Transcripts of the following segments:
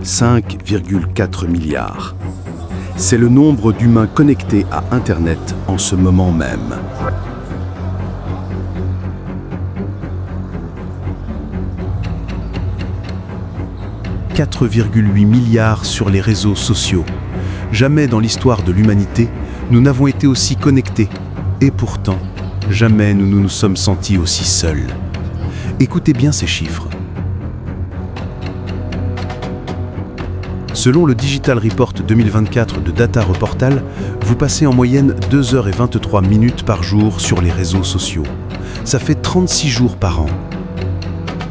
5,4 milliards. C'est le nombre d'humains connectés à Internet en ce moment même. « 4,8 milliards sur les réseaux sociaux. Jamais dans l'histoire de l'humanité, nous n'avons été aussi connectés. Et pourtant, jamais nous nous sommes sentis aussi seuls. » Écoutez bien ces chiffres. Selon le Digital Report 2024 de Data Reportal, vous passez en moyenne 2h23 par jour sur les réseaux sociaux. Ça fait 36 jours par an.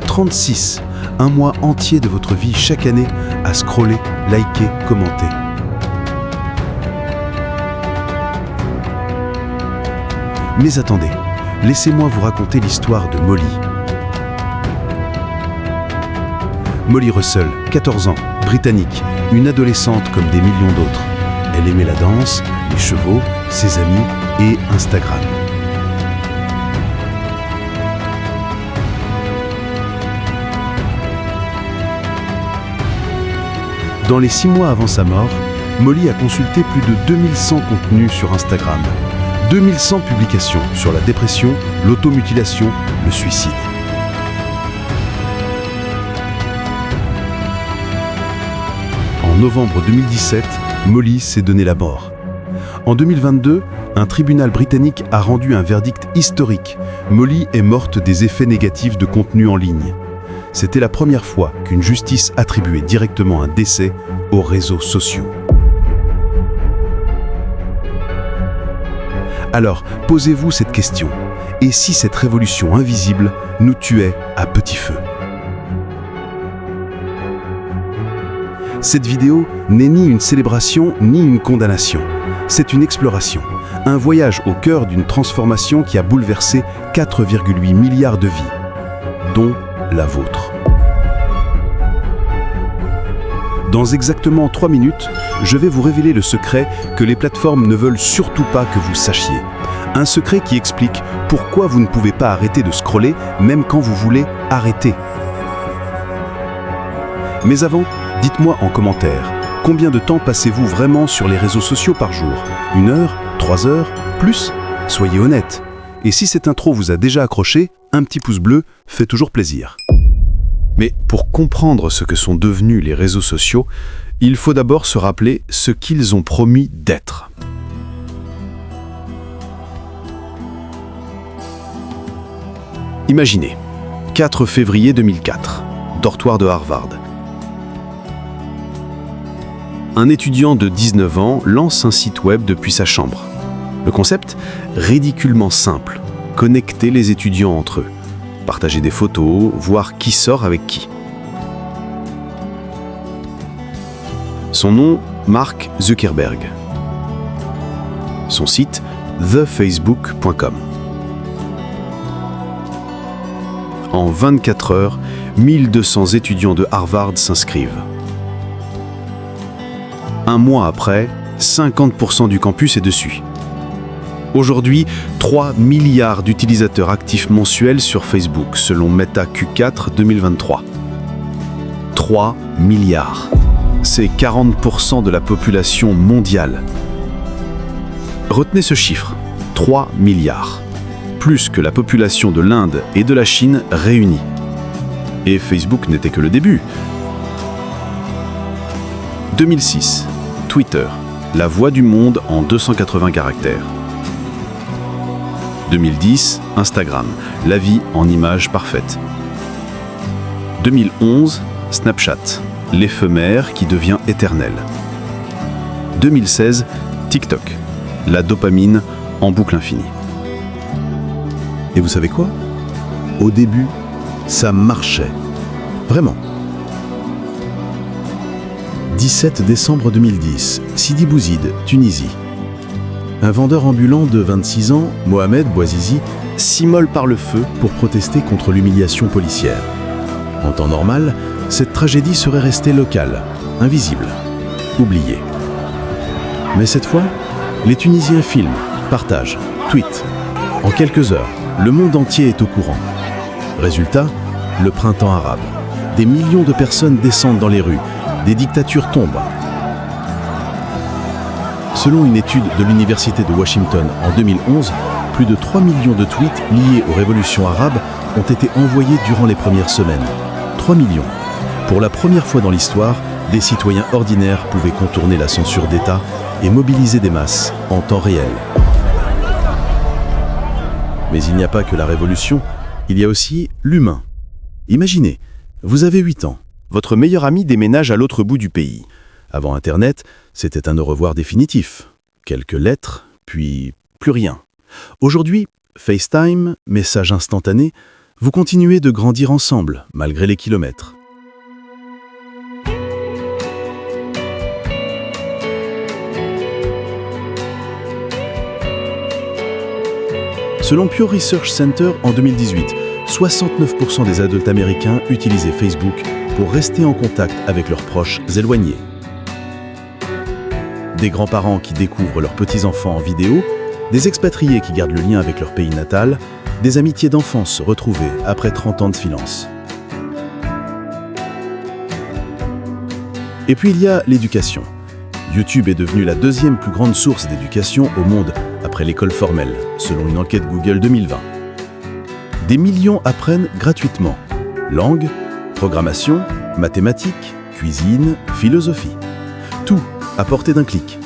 36, un mois entier de votre vie chaque année à scroller, liker, commenter. Mais attendez, laissez-moi vous raconter l'histoire de Molly. Molly Russell, 14 ans, britannique, une adolescente comme des millions d'autres. Elle aimait la danse, les chevaux, ses amis et Instagram. Dans les 6 mois avant sa mort, Molly a consulté plus de 2100 contenus sur Instagram. 2100 publications sur la dépression, l'automutilation, le suicide. En novembre 2017, Molly s'est donné la mort. En 2022, un tribunal britannique a rendu un verdict historique. Molly est morte des effets négatifs de contenu en ligne. C'était la première fois qu'une justice attribuait directement un décès aux réseaux sociaux. Alors, posez-vous cette question. Et si cette révolution invisible nous tuait à petit feu ? Cette vidéo n'est ni une célébration ni une condamnation. C'est une exploration, un voyage au cœur d'une transformation qui a bouleversé 4,8 milliards de vies, dont la vôtre. Dans exactement 3 minutes, je vais vous révéler le secret que les plateformes ne veulent surtout pas que vous sachiez. Un secret qui explique pourquoi vous ne pouvez pas arrêter de scroller, même quand vous voulez arrêter. Mais avant, dites-moi en commentaire, combien de temps passez-vous vraiment sur les réseaux sociaux par jour ? 1 heure ? 3 heures ? Plus ? Soyez honnête. Et si cette intro vous a déjà accroché, un petit pouce bleu fait toujours plaisir. Mais pour comprendre ce que sont devenus les réseaux sociaux, il faut d'abord se rappeler ce qu'ils ont promis d'être. Imaginez, 4 février 2004, dortoir de Harvard. Un étudiant de 19 ans lance un site web depuis sa chambre. Le concept ? Ridiculement simple, connecter les étudiants entre eux. Partager des photos, voir qui sort avec qui. Son nom, Mark Zuckerberg. Son site, thefacebook.com. En 24 heures, 1200 étudiants de Harvard s'inscrivent. Un mois après, 50% du campus est dessus. Aujourd'hui, 3 milliards d'utilisateurs actifs mensuels sur Facebook, selon Meta Q4 2023. 3 milliards. C'est 40% de la population mondiale. Retenez ce chiffre, 3 milliards. Plus que la population de l'Inde et de la Chine réunies. Et Facebook n'était que le début. 2006, Twitter, la voix du monde en 280 caractères. 2010, Instagram, la vie en images parfaites. 2011, Snapchat, l'éphémère qui devient éternel. 2016, TikTok, la dopamine en boucle infinie. Et vous savez quoi ? Au début, ça marchait. Vraiment. 17 décembre 2010, Sidi Bouzid, Tunisie. Un vendeur ambulant de 26 ans, Mohamed Bouazizi, s'immole par le feu pour protester contre l'humiliation policière. En temps normal, cette tragédie serait restée locale, invisible, oubliée. Mais cette fois, les Tunisiens filment, partagent, tweetent. En quelques heures, le monde entier est au courant. Résultat, le printemps arabe. Des millions de personnes descendent dans les rues, des dictatures tombent. Selon une étude de l'Université de Washington en 2011, plus de 3 millions de tweets liés aux révolutions arabes ont été envoyés durant les premières semaines. 3 millions. Pour la première fois dans l'histoire, des citoyens ordinaires pouvaient contourner la censure d'État et mobiliser des masses en temps réel. Mais il n'y a pas que la révolution, il y a aussi l'humain. Imaginez, vous avez 8 ans, votre meilleur ami déménage à l'autre bout du pays. Avant Internet, c'était un au revoir définitif. Quelques lettres, puis plus rien. Aujourd'hui, FaceTime, message instantané, vous continuez de grandir ensemble, malgré les kilomètres. Selon Pew Research Center, en 2018, 69% des adultes américains utilisaient Facebook pour rester en contact avec leurs proches éloignés. Des grands-parents qui découvrent leurs petits-enfants en vidéo, des expatriés qui gardent le lien avec leur pays natal, des amitiés d'enfance retrouvées après 30 ans de silence. Et puis il y a l'éducation. YouTube est devenu la deuxième plus grande source d'éducation au monde après l'école formelle, selon une enquête Google 2020. Des millions apprennent gratuitement. Langue, programmation, mathématiques, cuisine, philosophie. Tout à portée d'un clic.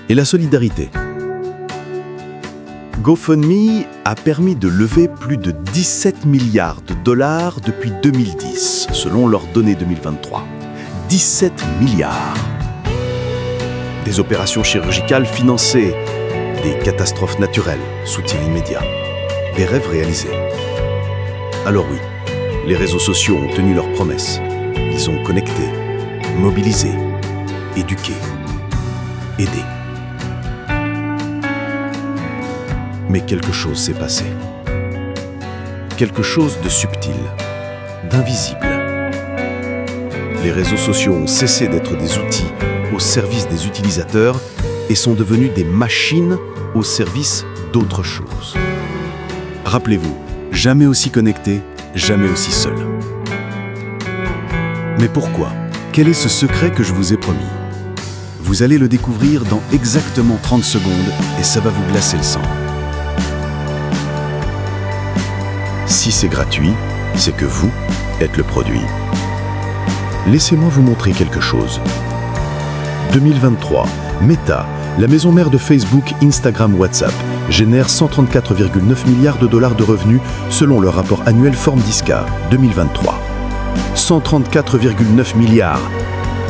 Et la solidarité. GoFundMe a permis de lever plus de 17 milliards de dollars depuis 2010, selon leurs données 2023. 17 milliards. Des opérations chirurgicales financées, des catastrophes naturelles, soutien immédiat, des rêves réalisés. Alors oui, les réseaux sociaux ont tenu leurs promesses. Ils ont connecté, mobilisé, éduqué, aidé. Mais quelque chose s'est passé. Quelque chose de subtil, d'invisible. Les réseaux sociaux ont cessé d'être des outils au service des utilisateurs et sont devenus des machines au service d'autre chose. Rappelez-vous, jamais aussi connecté, jamais aussi seul. Mais pourquoi ? Quel est ce secret que je vous ai promis ? Vous allez le découvrir dans exactement 30 secondes et ça va vous glacer le sang. Si c'est gratuit, c'est que vous êtes le produit. Laissez-moi vous montrer quelque chose. 2023, Meta, la maison mère de Facebook, Instagram, WhatsApp, génère 134,9 milliards de dollars de revenus selon le rapport annuel Formdisca 2023. 134,9 milliards.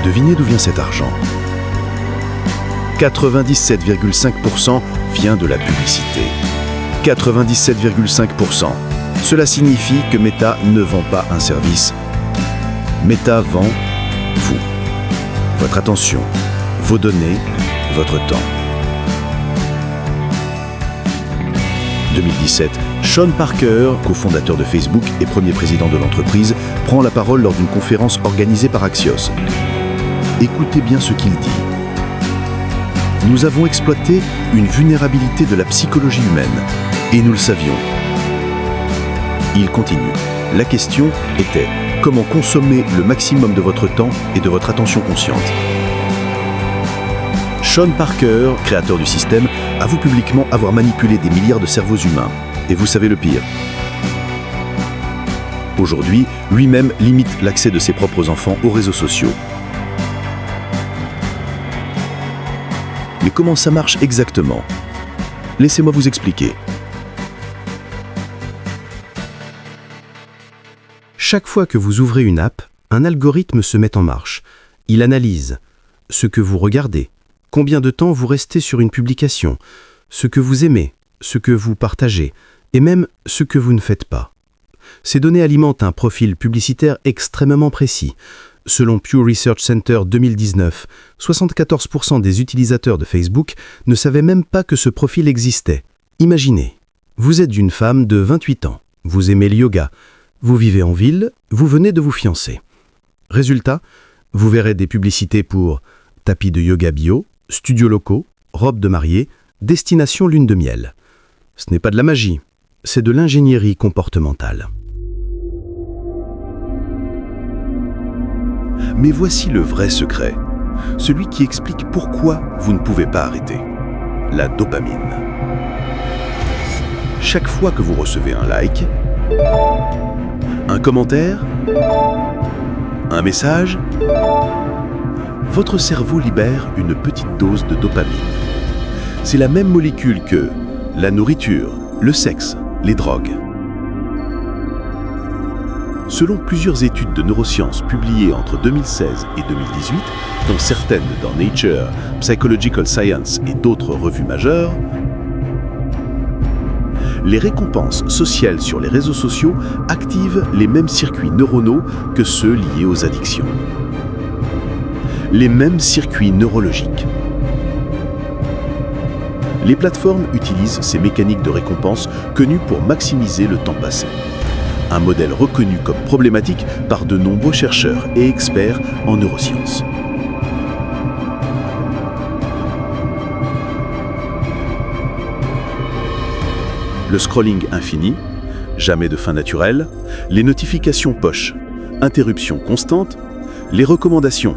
Devinez d'où vient cet argent. 97,5% vient de la publicité. 97,5%. Cela signifie que Meta ne vend pas un service. Meta vend vous, votre attention, vos données, votre temps. 2017, Sean Parker, cofondateur de Facebook et premier président de l'entreprise, prend la parole lors d'une conférence organisée par Axios. Écoutez bien ce qu'il dit. Nous avons exploité une vulnérabilité de la psychologie humaine, et nous le savions. Il continue. La question était comment consommer le maximum de votre temps et de votre attention consciente. Sean Parker, créateur du système, avoue publiquement avoir manipulé des milliards de cerveaux humains. Et vous savez le pire. Aujourd'hui, lui-même limite l'accès de ses propres enfants aux réseaux sociaux. Mais comment ça marche exactement ? Laissez-moi vous expliquer. Chaque fois que vous ouvrez une app, un algorithme se met en marche. Il analyse ce que vous regardez, combien de temps vous restez sur une publication, ce que vous aimez, ce que vous partagez, et même ce que vous ne faites pas. Ces données alimentent un profil publicitaire extrêmement précis. Selon Pew Research Center 2019, 74% des utilisateurs de Facebook ne savaient même pas que ce profil existait. Imaginez, vous êtes une femme de 28 ans, vous aimez le yoga, vous vivez en ville, vous venez de vous fiancer. Résultat, vous verrez des publicités pour tapis de yoga bio, studios locaux, robes de mariée, destination lune de miel. Ce n'est pas de la magie, c'est de l'ingénierie comportementale. Mais voici le vrai secret, celui qui explique pourquoi vous ne pouvez pas arrêter. La dopamine. Chaque fois que vous recevez un like, un commentaire, un message, votre cerveau libère une petite dose de dopamine. C'est la même molécule que la nourriture, le sexe, les drogues. Selon plusieurs études de neurosciences publiées entre 2016 et 2018, dont certaines dans Nature, Psychological Science et d'autres revues majeures, les récompenses sociales sur les réseaux sociaux activent les mêmes circuits neuronaux que ceux liés aux addictions. Les mêmes circuits neurologiques. Les plateformes utilisent ces mécaniques de récompense connues pour maximiser le temps passé. Un modèle reconnu comme problématique par de nombreux chercheurs et experts en neurosciences. Le scrolling infini, jamais de fin naturelle, les notifications push, interruptions constantes, les recommandations,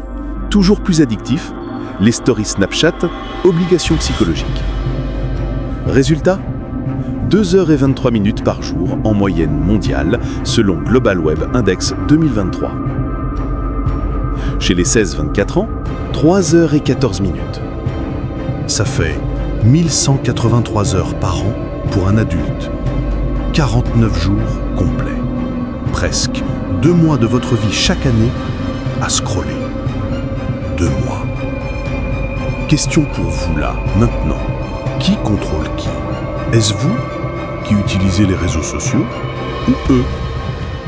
toujours plus addictifs, les stories Snapchat, obligations psychologiques. Résultat ? 2h23 par jour en moyenne mondiale, selon Global Web Index 2023. Chez les 16-24 ans, 3h14. Ça fait 1183 heures par an pour un adulte. 49 jours complets. Presque 2 mois de votre vie chaque année à scroller. 2 mois. Question pour vous là, maintenant. Qui contrôle qui ? Est-ce vous qui utilisez les réseaux sociaux ou eux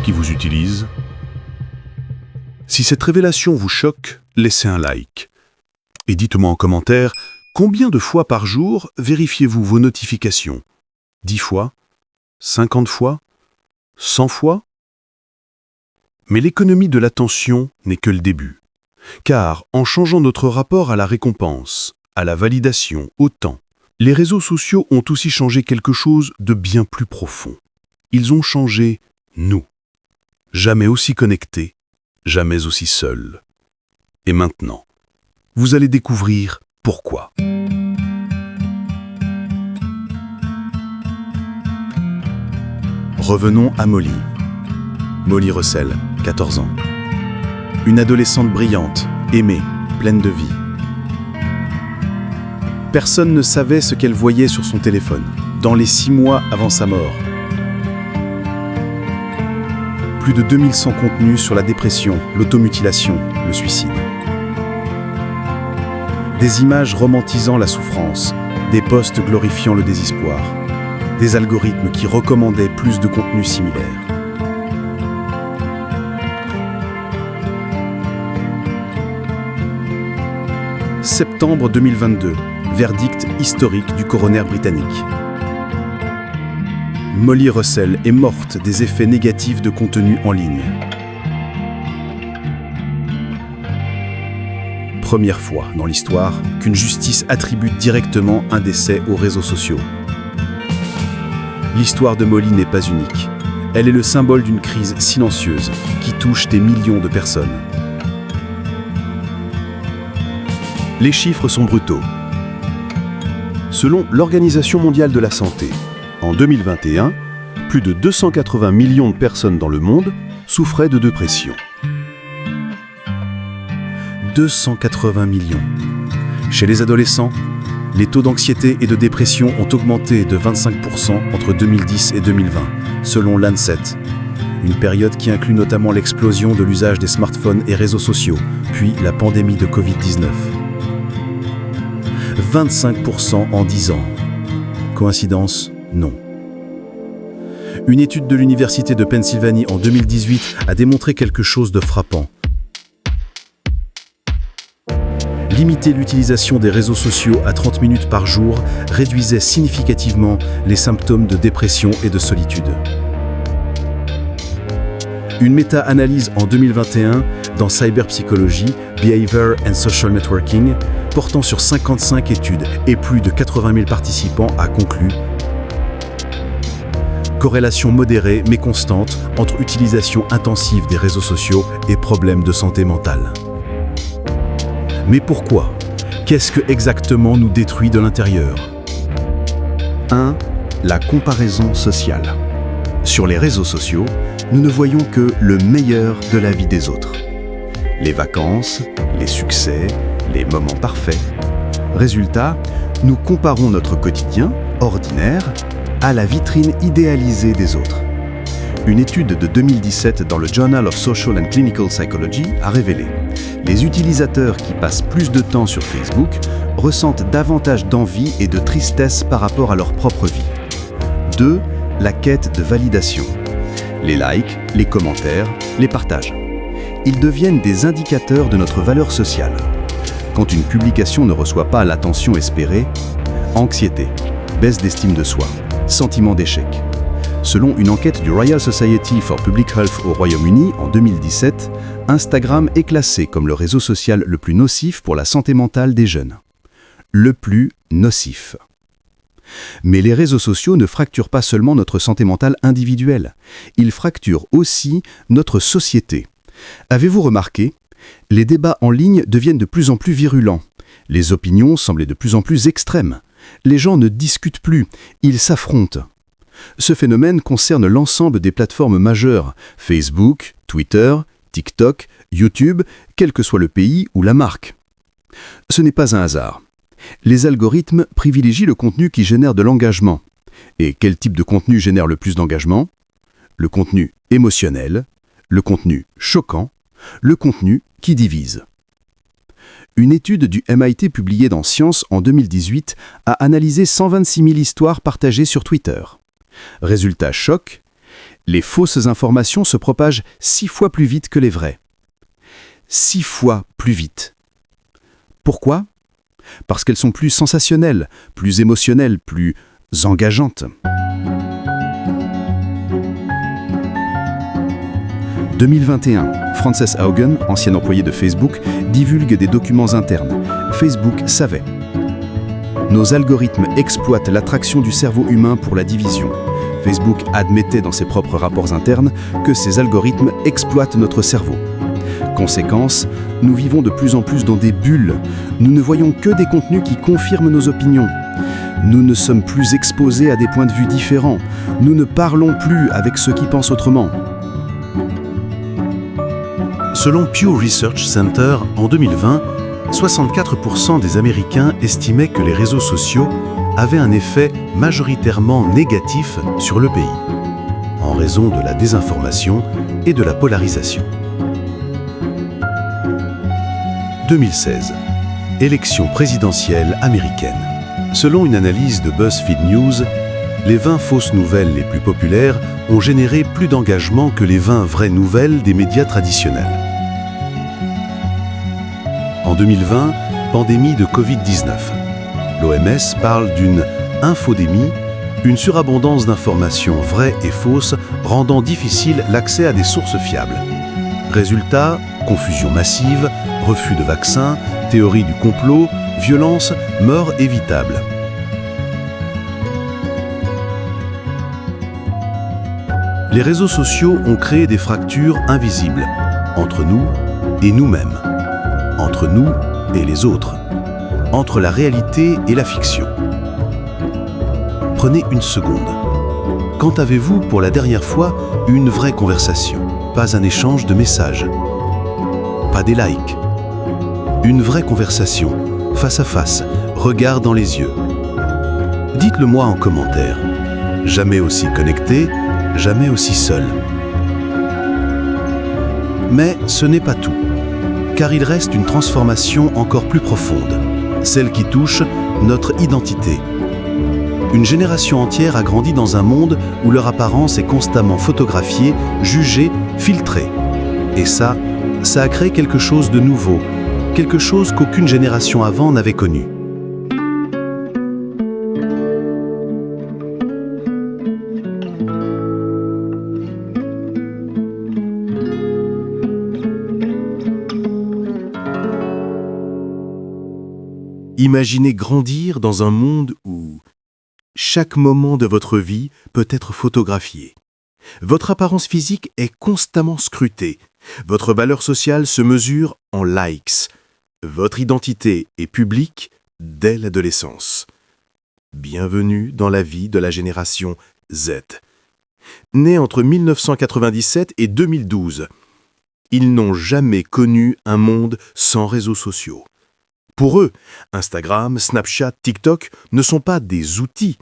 qui vous utilisent ? Si cette révélation vous choque, laissez un like. Et dites-moi en commentaire, combien de fois par jour vérifiez-vous vos notifications ? 10 fois ? 50 fois ? 100 fois ? Mais l'économie de l'attention n'est que le début. Car en changeant notre rapport à la récompense, à la validation, au temps, les réseaux sociaux ont aussi changé quelque chose de bien plus profond. Ils ont changé nous. Jamais aussi connectés, jamais aussi seuls. Et maintenant, vous allez découvrir pourquoi. Revenons à Molly. Molly Russell, 14 ans. Une adolescente brillante, aimée, pleine de vie. Personne ne savait ce qu'elle voyait sur son téléphone, dans les 6 mois avant sa mort. Plus de 2100 contenus sur la dépression, l'automutilation, le suicide. Des images romantisant la souffrance, des posts glorifiant le désespoir, des algorithmes qui recommandaient plus de contenus similaires. Septembre 2022. Verdict historique du coroner britannique. Molly Russell est morte des effets négatifs de contenu en ligne. Première fois dans l'histoire qu'une justice attribue directement un décès aux réseaux sociaux. L'histoire de Molly n'est pas unique. Elle est le symbole d'une crise silencieuse qui touche des millions de personnes. Les chiffres sont brutaux. Selon l'Organisation mondiale de la santé, en 2021, plus de 280 millions de personnes dans le monde souffraient de dépression. 280 millions. Chez les adolescents, les taux d'anxiété et de dépression ont augmenté de 25% entre 2010 et 2020, selon l'Lancet. Une période qui inclut notamment l'explosion de l'usage des smartphones et réseaux sociaux, puis la pandémie de Covid-19. 25% en 10 ans. Coïncidence ? Non. Une étude de l'Université de Pennsylvanie en 2018 a démontré quelque chose de frappant. Limiter l'utilisation des réseaux sociaux à 30 minutes par jour réduisait significativement les symptômes de dépression et de solitude. Une méta-analyse en 2021 dans Cyberpsychology, Behavior and Social Networking, portant sur 55 études et plus de 80 000 participants, a conclu Corrélation modérée mais constante entre utilisation intensive des réseaux sociaux et problèmes de santé mentale. Mais pourquoi ? Qu'est-ce que exactement nous détruit de l'intérieur ? 1. La comparaison sociale. Sur les réseaux sociaux, nous ne voyons que le meilleur de la vie des autres. Les vacances, les succès, les moments parfaits. Résultat, nous comparons notre quotidien, ordinaire, à la vitrine idéalisée des autres. Une étude de 2017 dans le Journal of Social and Clinical Psychology a révélé: les utilisateurs qui passent plus de temps sur Facebook ressentent davantage d'envie et de tristesse par rapport à leur propre vie. 2. La quête de validation. Les likes, les commentaires, les partages. Ils deviennent des indicateurs de notre valeur sociale. Quand une publication ne reçoit pas l'attention espérée, anxiété, baisse d'estime de soi, sentiment d'échec. Selon une enquête du Royal Society for Public Health au Royaume-Uni en 2017, Instagram est classé comme le réseau social le plus nocif pour la santé mentale des jeunes. Le plus nocif. Mais les réseaux sociaux ne fracturent pas seulement notre santé mentale individuelle, ils fracturent aussi notre société. Avez-vous remarqué ? Les débats en ligne deviennent de plus en plus virulents. Les opinions semblent de plus en plus extrêmes. Les gens ne discutent plus, ils s'affrontent. Ce phénomène concerne l'ensemble des plateformes majeures, Facebook, Twitter, TikTok, YouTube, quel que soit le pays ou la marque. Ce n'est pas un hasard. Les algorithmes privilégient le contenu qui génère de l'engagement. Et quel type de contenu génère le plus d'engagement ? Le contenu émotionnel, le contenu choquant, le contenu qui divise. Une étude du MIT publiée dans Science en 2018 a analysé 126 000 histoires partagées sur Twitter. Résultat choc, les fausses informations se propagent 6 fois plus vite que les vraies. 6 fois plus vite. Pourquoi ? Parce qu'elles sont plus sensationnelles, plus émotionnelles, plus engageantes. 2021, Frances Haugen, ancienne employée de Facebook, divulgue des documents internes. Facebook savait. Nos algorithmes exploitent l'attraction du cerveau humain pour la division. Facebook admettait dans ses propres rapports internes que ces algorithmes exploitent notre cerveau. Conséquence, nous vivons de plus en plus dans des bulles. Nous ne voyons que des contenus qui confirment nos opinions. Nous ne sommes plus exposés à des points de vue différents. Nous ne parlons plus avec ceux qui pensent autrement. Selon Pew Research Center, en 2020, 64% des Américains estimaient que les réseaux sociaux avaient un effet majoritairement négatif sur le pays, en raison de la désinformation et de la polarisation. 2016. Élection présidentielle américaine. Selon une analyse de BuzzFeed News, les 20 fausses nouvelles les plus populaires ont généré plus d'engagement que les 20 vraies nouvelles des médias traditionnels. En 2020, pandémie de Covid-19. L'OMS parle d'une infodémie, une surabondance d'informations vraies et fausses rendant difficile l'accès à des sources fiables. Résultat, confusion massive, refus de vaccins, théorie du complot, violence, mort évitable. Les réseaux sociaux ont créé des fractures invisibles entre nous et nous-mêmes, entre nous et les autres, entre la réalité et la fiction. Prenez une seconde. Quand avez-vous pour la dernière fois eu une vraie conversation ? Pas un échange de messages, pas des likes. Une vraie conversation, face à face, regard dans les yeux. Dites-le moi en commentaire. Jamais aussi connecté, jamais aussi seul. Mais ce n'est pas tout, car il reste une transformation encore plus profonde, celle qui touche notre identité. Une génération entière a grandi dans un monde où leur apparence est constamment photographiée, jugée, filtrée. Et ça a créé quelque chose de nouveau, quelque chose qu'aucune génération avant n'avait connu. Imaginez grandir dans un monde où Chaque moment de votre vie peut être photographié. Votre apparence physique est constamment scrutée. Votre valeur sociale se mesure en likes. Votre identité est publique dès l'adolescence. Bienvenue dans la vie de la génération Z. Nés entre 1997 et 2012, ils n'ont jamais connu un monde sans réseaux sociaux. Pour eux, Instagram, Snapchat, TikTok ne sont pas des outils,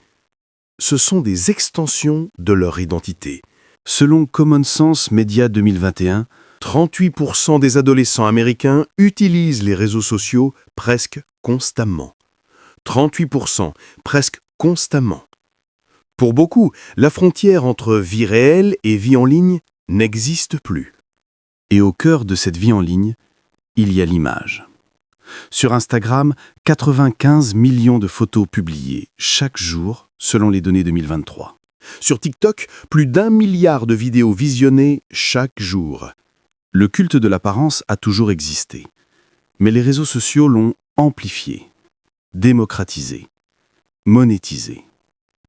ce sont des extensions de leur identité. Selon Common Sense Media 2021, 38% des adolescents américains utilisent les réseaux sociaux presque constamment. 38%, presque constamment. Pour beaucoup, la frontière entre vie réelle et vie en ligne n'existe plus. et au cœur de cette vie en ligne, il y a l'image. Sur Instagram, 95 millions de photos publiées chaque jour selon les données 2023. Sur TikTok, plus d'1 milliard de vidéos visionnées chaque jour. Le culte de l'apparence a toujours existé, mais les réseaux sociaux l'ont amplifié, démocratisé, monétisé.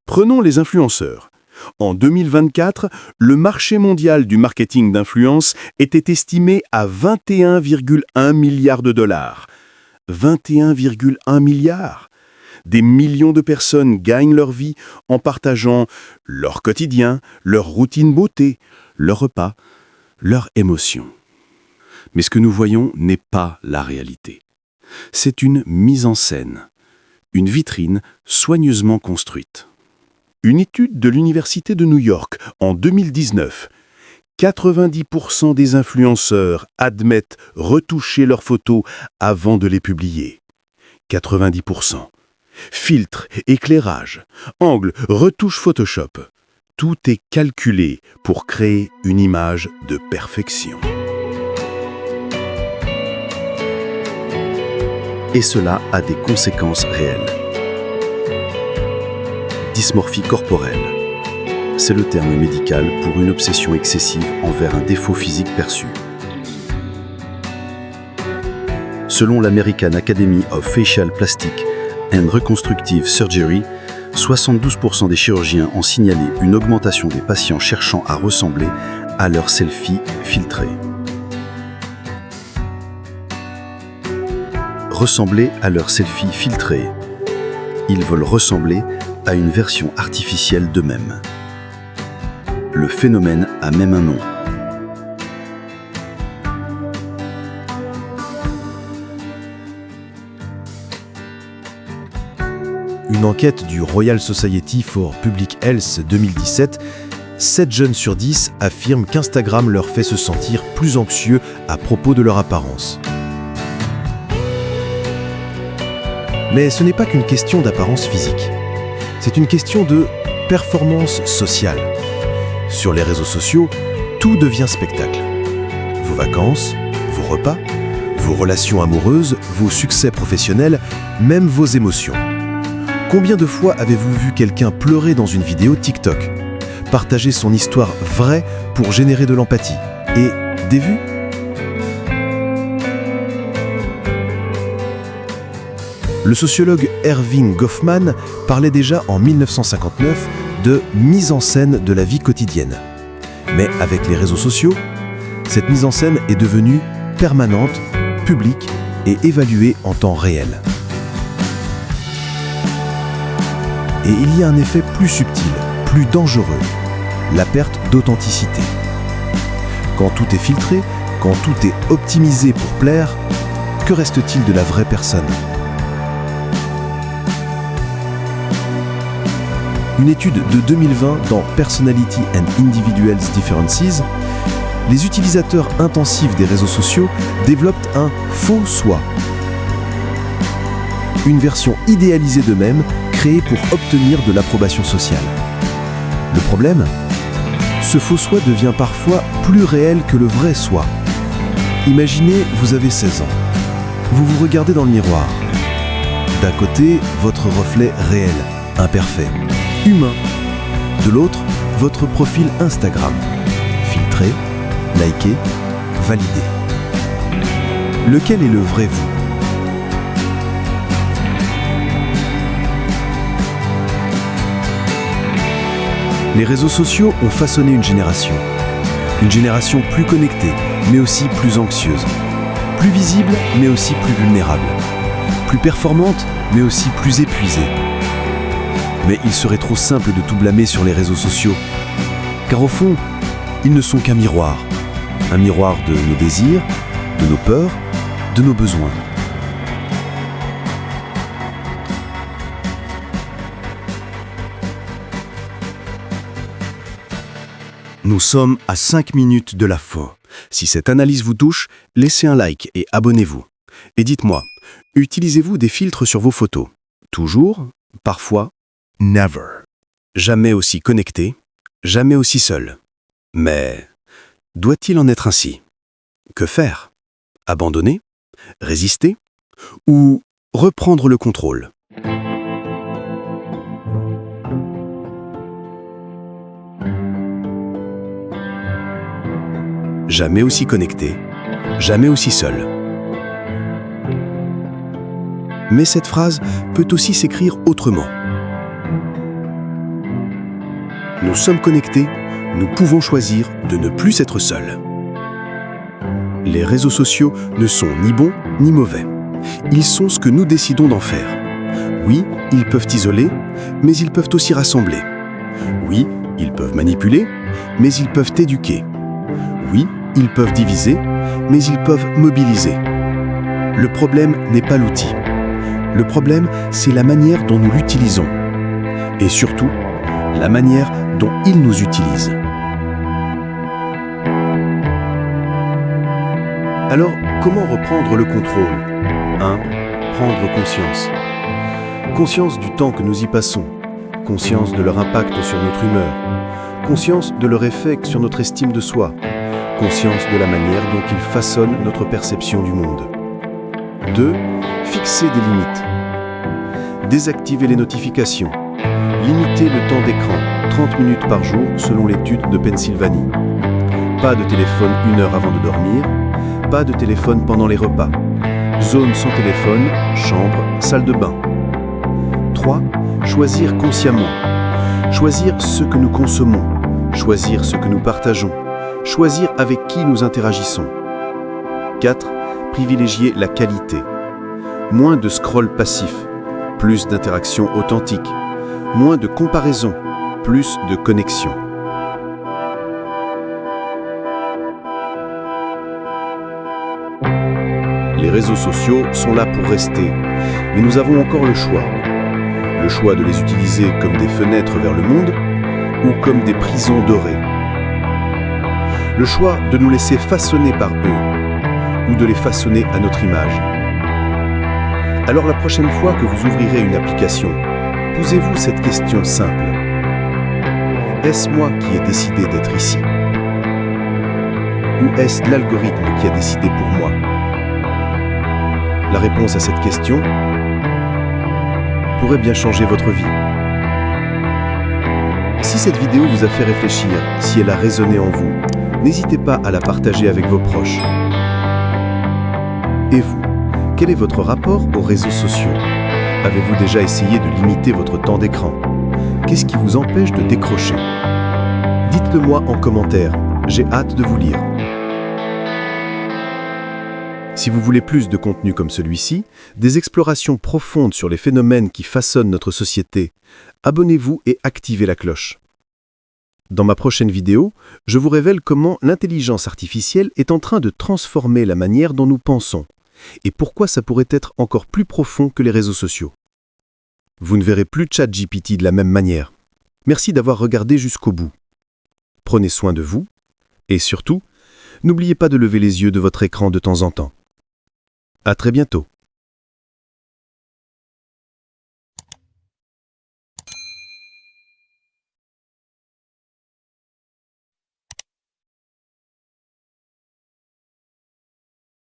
Prenons les influenceurs. En 2024, le marché mondial du marketing d'influence était estimé à 21,1 milliards de dollars. 21,1 milliards. Des millions de personnes gagnent leur vie en partageant leur quotidien, leur routine beauté, leurs repas, leurs émotions. Mais ce que nous voyons n'est pas la réalité. C'est une mise en scène, une vitrine soigneusement construite. Une étude de l'Université de New York en 2019, 90% des influenceurs admettent retoucher leurs photos avant de les publier. 90%. Filtre, éclairage, angle, retouche Photoshop. Tout est calculé pour créer une image de perfection. Et cela a des conséquences réelles. Dysmorphie corporelle. C'est le terme médical pour une obsession excessive envers un défaut physique perçu. Selon l'American Academy of Facial Plastic and Reconstructive Surgery, 72% des chirurgiens ont signalé une augmentation des patients cherchant à ressembler à leur selfie filtré. Ressembler à leur selfie filtré. Ils veulent ressembler à une version artificielle d'eux-mêmes. Le phénomène a même un nom. Une enquête du Royal Society for Public Health 2017, 7 jeunes sur 10 affirment qu'Instagram leur fait se sentir plus anxieux à propos de leur apparence. Mais ce n'est pas qu'une question d'apparence physique. C'est une question de performance sociale. Sur les réseaux sociaux, tout devient spectacle. Vos vacances, vos repas, vos relations amoureuses, vos succès professionnels, même vos émotions. Combien de fois avez-vous vu quelqu'un pleurer dans une vidéo TikTok, partager son histoire vraie pour générer de l'empathie et des vues ? Le sociologue Erving Goffman parlait déjà en 1959 de mise en scène de la vie quotidienne. Mais avec les réseaux sociaux, cette mise en scène est devenue permanente, publique et évaluée en temps réel. Et il y a un effet plus subtil, plus dangereux, la perte d'authenticité. Quand tout est filtré, quand tout est optimisé pour plaire, que reste-t-il de la vraie personne ? Une étude de 2020 dans Personality and Individual Differences, les utilisateurs intensifs des réseaux sociaux développent un faux soi. Une version idéalisée d'eux-mêmes créée pour obtenir de l'approbation sociale. Le problème ? Ce faux soi devient parfois plus réel que le vrai soi. Imaginez, vous avez 16 ans. Vous vous regardez dans le miroir. D'un côté, votre reflet réel, imparfait, humain. De l'autre, votre profil Instagram. Filtré, liké, validé. Lequel est le vrai vous ? Les réseaux sociaux ont façonné une génération. Une génération plus connectée, mais aussi plus anxieuse. Plus visible, mais aussi plus vulnérable. Plus performante, mais aussi plus épuisée. Mais il serait trop simple de tout blâmer sur les réseaux sociaux. Car au fond, ils ne sont qu'un miroir. Un miroir de nos désirs, de nos peurs, de nos besoins. Nous sommes à 5 minutes de la fin. Si cette analyse vous touche, laissez un like et abonnez-vous. Et dites-moi, utilisez-vous des filtres sur vos photos? Toujours? Parfois? Never. Jamais aussi connecté, jamais aussi seul. Mais doit-il en être ainsi? Que faire? Abandonner? Résister? Ou reprendre le contrôle? Jamais aussi connecté, jamais aussi seul. Mais cette phrase peut aussi s'écrire autrement. Nous sommes connectés, nous pouvons choisir de ne plus être seuls. Les réseaux sociaux ne sont ni bons ni mauvais. Ils sont ce que nous décidons d'en faire. Oui, ils peuvent isoler, mais ils peuvent aussi rassembler. Oui, ils peuvent manipuler, mais ils peuvent éduquer. Oui, ils peuvent diviser, mais ils peuvent mobiliser. Le problème n'est pas l'outil. Le problème, c'est la manière dont nous l'utilisons. Et surtout, la manière dont ils nous utilisent. Alors, comment reprendre le contrôle? 1. Prendre conscience. Conscience du temps que nous y passons. Conscience de leur impact sur notre humeur. Conscience de leur effet sur notre estime de soi. Conscience de la manière dont ils façonnent notre perception du monde. 2. Fixer des limites. Désactiver les notifications. Limiter le temps d'écran, 30 minutes par jour selon l'étude de Pennsylvanie. Pas de téléphone 1 heure avant de dormir. Pas de téléphone pendant les repas. Zone sans téléphone, chambre, salle de bain. 3. Choisir consciemment. Choisir ce que nous consommons. Choisir ce que nous partageons. Choisir avec qui nous interagissons. 4. Privilégier la qualité. Moins de scroll passif, plus d'interactions authentiques. Moins de comparaison, plus de connexion. Les réseaux sociaux sont là pour rester, mais nous avons encore le choix. Le choix de les utiliser comme des fenêtres vers le monde ou comme des prisons dorées. Le choix de nous laisser façonner par eux ou de les façonner à notre image. Alors la prochaine fois que vous ouvrirez une application, posez-vous cette question simple. Est-ce moi qui ai décidé d'être ici? Ou est-ce l'algorithme qui a décidé pour moi? La réponse à cette question pourrait bien changer votre vie. Si cette vidéo vous a fait réfléchir, si elle a résonné en vous, n'hésitez pas à la partager avec vos proches. Et vous, quel est votre rapport aux réseaux sociaux? Avez-vous déjà essayé de limiter votre temps d'écran? Qu'est-ce qui vous empêche de décrocher? Dites-le moi en commentaire, j'ai hâte de vous lire. Si vous voulez plus de contenu comme celui-ci, des explorations profondes sur les phénomènes qui façonnent notre société, abonnez-vous et activez la cloche. Dans ma prochaine vidéo, je vous révèle comment l'intelligence artificielle est en train de transformer la manière dont nous pensons et pourquoi ça pourrait être encore plus profond que les réseaux sociaux. Vous ne verrez plus ChatGPT de la même manière. Merci d'avoir regardé jusqu'au bout. Prenez soin de vous et surtout, n'oubliez pas de lever les yeux de votre écran de temps en temps. À très bientôt.